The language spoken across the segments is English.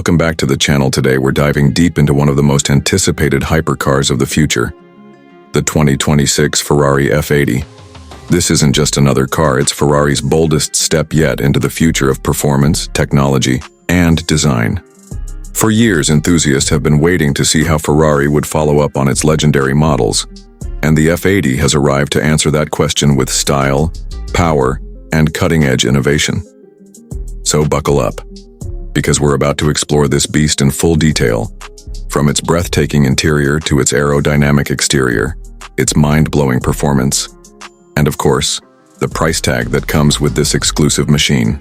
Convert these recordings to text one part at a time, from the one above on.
Welcome back to the channel. Today we're diving deep into one of the most anticipated hypercars of the future, the 2026 Ferrari F80. This isn't just another car, it's Ferrari's boldest step yet into the future of performance, technology, and design. For years, enthusiasts have been waiting to see how Ferrari would follow up on its legendary models, and the F80 has arrived to answer that question with style, power, and cutting-edge innovation. So buckle up, because we're about to explore this beast in full detail, from its breathtaking interior to its aerodynamic exterior, its mind-blowing performance, and of course, the price tag that comes with this exclusive machine.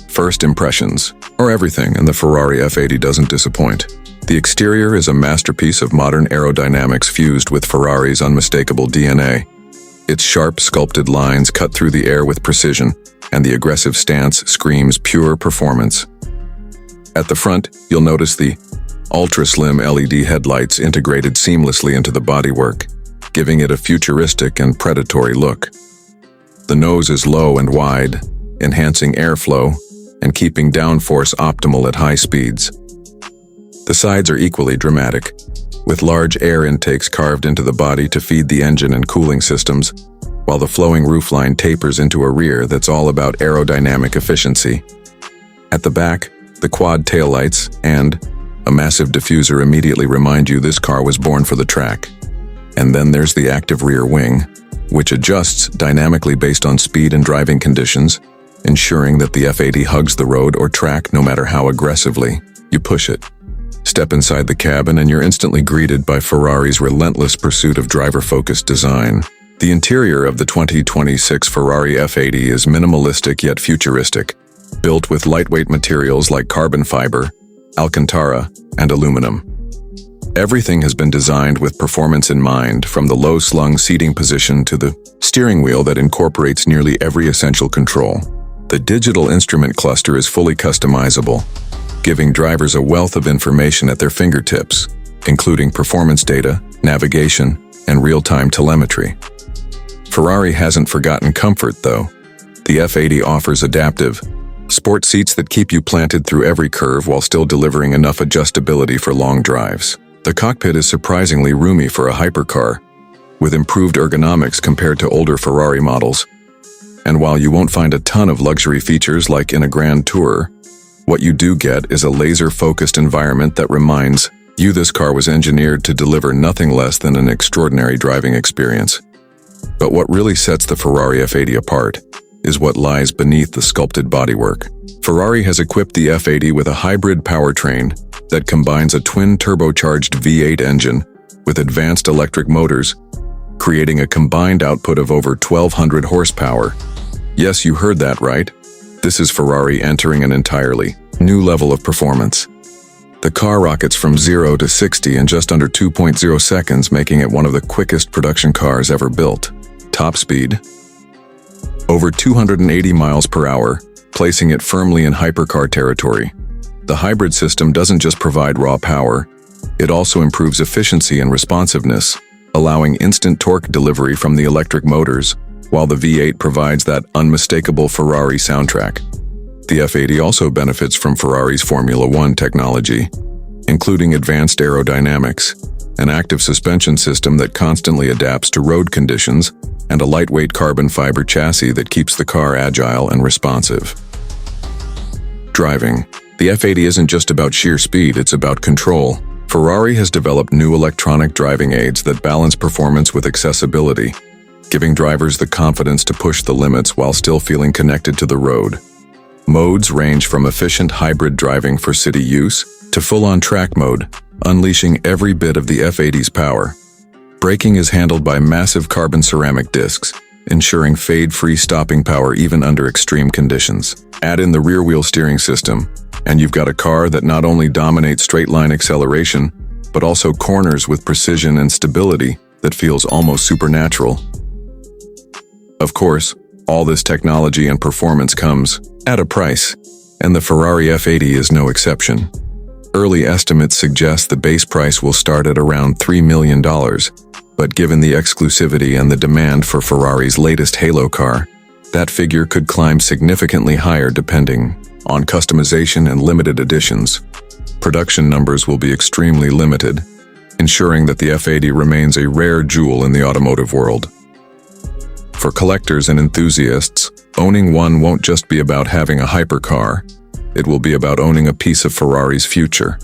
First impressions are everything, and the Ferrari F80 doesn't disappoint. The exterior is a masterpiece of modern aerodynamics fused with Ferrari's unmistakable DNA. Its sharp, sculpted lines cut through the air with precision, and the aggressive stance screams pure performance. At the front, you'll notice the ultra-slim LED headlights integrated seamlessly into the bodywork, giving it a futuristic and predatory look. The nose is low and wide, enhancing airflow and keeping downforce optimal at high speeds. The sides are equally dramatic, with large air intakes carved into the body to feed the engine and cooling systems, while the flowing roofline tapers into a rear that's all about aerodynamic efficiency. At the back, the quad taillights and a massive diffuser immediately remind you this car was born for the track. And then there's the active rear wing, which adjusts dynamically based on speed and driving conditions, ensuring that the F80 hugs the road or track no matter how aggressively you push it. Step inside the cabin and you're instantly greeted by Ferrari's relentless pursuit of driver-focused design. The interior of the 2026 Ferrari F80 is minimalistic yet futuristic, built with lightweight materials like carbon fiber, Alcantara, and aluminum. Everything has been designed with performance in mind, from the low-slung seating position to the steering wheel that incorporates nearly every essential control. The digital instrument cluster is fully customizable, giving drivers a wealth of information at their fingertips, including performance data, navigation, and real-time telemetry. Ferrari hasn't forgotten comfort, though. The F80 offers adaptive sport seats that keep you planted through every curve while still delivering enough adjustability for long drives. The cockpit is surprisingly roomy for a hypercar, with improved ergonomics compared to older Ferrari models. And while you won't find a ton of luxury features like in a Grand Tourer, what you do get is a laser-focused environment that reminds you this car was engineered to deliver nothing less than an extraordinary driving experience. But what really sets the Ferrari F80 apart is what lies beneath the sculpted bodywork. Ferrari has equipped the F80 with a hybrid powertrain that combines a twin-turbocharged V8 engine with advanced electric motors, creating a combined output of over 1,200 horsepower. Yes, you heard that right. This is Ferrari entering an entirely new level of performance. The car rockets from 0 to 60 in just under 2.0 seconds, making it one of the quickest production cars ever built. Top speed, over 280 miles per hour, placing it firmly in hypercar territory. The hybrid system doesn't just provide raw power, it also improves efficiency and responsiveness, allowing instant torque delivery from the electric motors, while the V8 provides that unmistakable Ferrari soundtrack. The F80 also benefits from Ferrari's Formula One technology, including advanced aerodynamics, an active suspension system that constantly adapts to road conditions, and a lightweight carbon fiber chassis that keeps the car agile and responsive. Driving. The F80 isn't just about sheer speed, it's about control. Ferrari has developed new electronic driving aids that balance performance with accessibility, giving drivers the confidence to push the limits while still feeling connected to the road. Modes range from efficient hybrid driving for city use to full-on track mode, unleashing every bit of the F80's power. Braking is handled by massive carbon ceramic discs, ensuring fade-free stopping power even under extreme conditions. Add in the rear-wheel steering system, and you've got a car that not only dominates straight-line acceleration, but also corners with precision and stability that feels almost supernatural. Of course, all this technology and performance comes at a price, and the Ferrari F80 is no exception. Early estimates suggest the base price will start at around $3 million, but given the exclusivity and the demand for Ferrari's latest Halo car, that figure could climb significantly higher depending on customization and limited editions. Production numbers will be extremely limited, ensuring that the F80 remains a rare jewel in the automotive world. For collectors and enthusiasts, owning one won't just be about having a hypercar, it will be about owning a piece of Ferrari's future.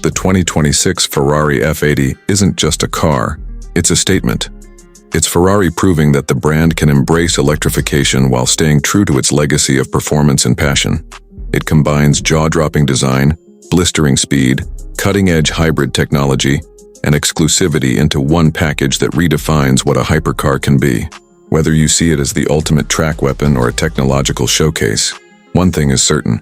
The 2026 Ferrari F80 isn't just a car, it's a statement. It's Ferrari proving that the brand can embrace electrification while staying true to its legacy of performance and passion. It combines jaw-dropping design, blistering speed, cutting-edge hybrid technology, and exclusivity into one package that redefines what a hypercar can be. Whether you see it as the ultimate track weapon or a technological showcase, one thing is certain.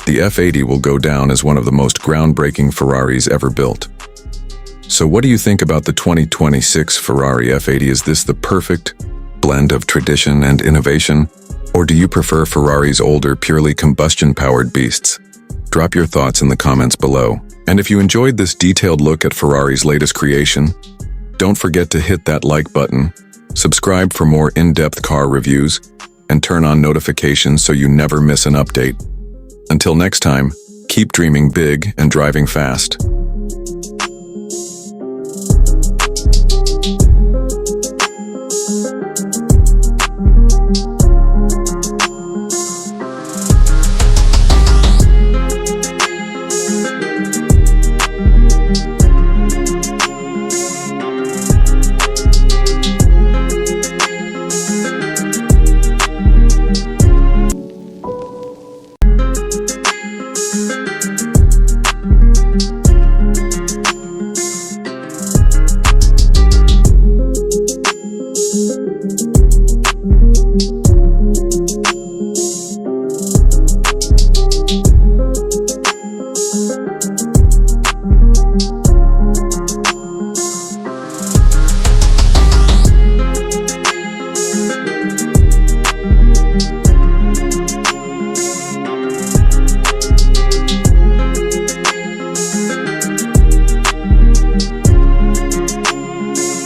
The F80 will go down as one of the most groundbreaking Ferraris ever built. So what do you think about the 2026 Ferrari F80? Is this the perfect blend of tradition and innovation? Or do you prefer Ferrari's older, purely combustion-powered beasts? Drop your thoughts in the comments below. And if you enjoyed this detailed look at Ferrari's latest creation, don't forget to hit that like button, subscribe for more in-depth car reviews, and turn on notifications so you never miss an update. Until next time, keep dreaming big and driving fast.